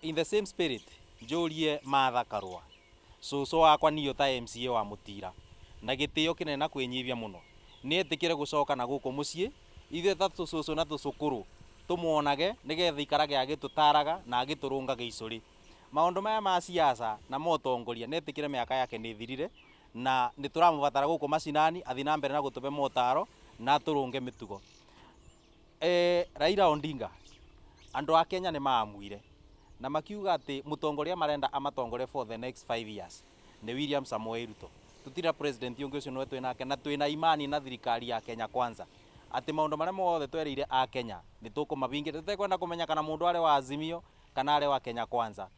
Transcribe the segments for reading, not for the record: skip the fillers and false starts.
in the same spirit njurie Martha Karua cucu wakwa niyo ta MCA wa Mutira na gitio kinene na kwinyivia muno ni etikire gucoka na guku mucii ithe ta tucucu na tucukuru tumuonage nigetha ikarage agitutaraga na agiturungaga icuri maundu maya ma siasa na motongoria netikire miaka yake ni thirire na nituramubatara guku macinani athi na mbere na gutupe motaro na turunge mitugo. Raila Odinga andu a Kenya ni maamuire na makiuga ati mutongoria marenda amatongorie for the next 5 years ni William Samoei Ruto. Tutira president ungi ucio no twinake na twina imani na thirikari ya Kenya Kwanza ati maundu maria mothe twereire a Kenya ni tukumavingira tutekwenda kumenya kana mundu ari wa Azimio kana ari wa Kenya Kwanza.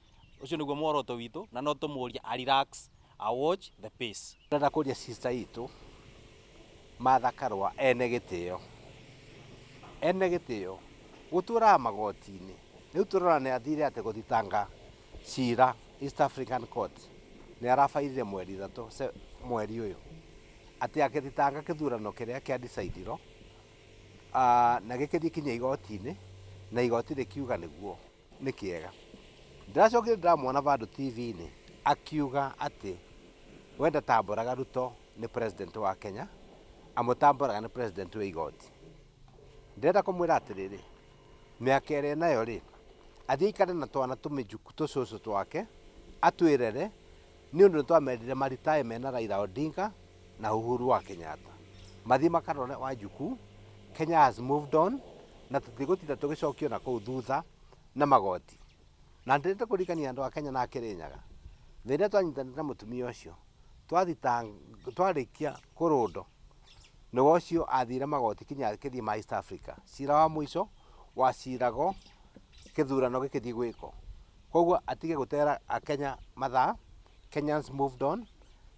Ucio niguo muoroto witu na no tumuria a relax a watch the pace. Ndenda kuria sister itu Martha Karua ene gitio gutura magotini riu turora ni athire ate guthitanga cira East African Court ni arafairire mweri 3 mweri uyu ati akithitanga kithurano kiria kia decidirwo na gikithii kinya igotini na igoti rikiuga niguo ni kiega. Ndiracokia ndamwona vandu TV-ini akiuga ati wenda tamboraga Ruto ni president wa Kenya amutamboraga ni president wa igoti. Ndenda kumwira atiriri miaka iri nayo ri athie ikare na twana tumijuku tucucu twake atwirere ni undu twamendire maritae mena Raila Odinga na Uhuru wa Kenyatta mathie makarore Wanjuku. Kenya has moved on na tutigutita tugicokio na kuu thutha na magoti na ndende kurikania andu a Kenya na Kirinyaga thire twanyitanire na mutumia ucio twarikia kurundo niwe ucio athire magoti kinya kithii ma East Africa cira wa mwico wa cirago kithurano gikithii gwiko koguo atige gutera a Kenya mathaa. Kenyans moved on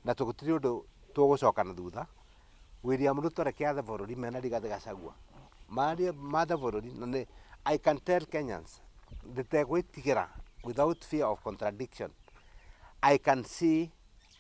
na tugutiri undu tugucoka na thutha. William Ruto reke athe bururi mena Rigathi Gachagua mathe bururi na I can tell Kenyans that they witigira without fear of contradiction. I can see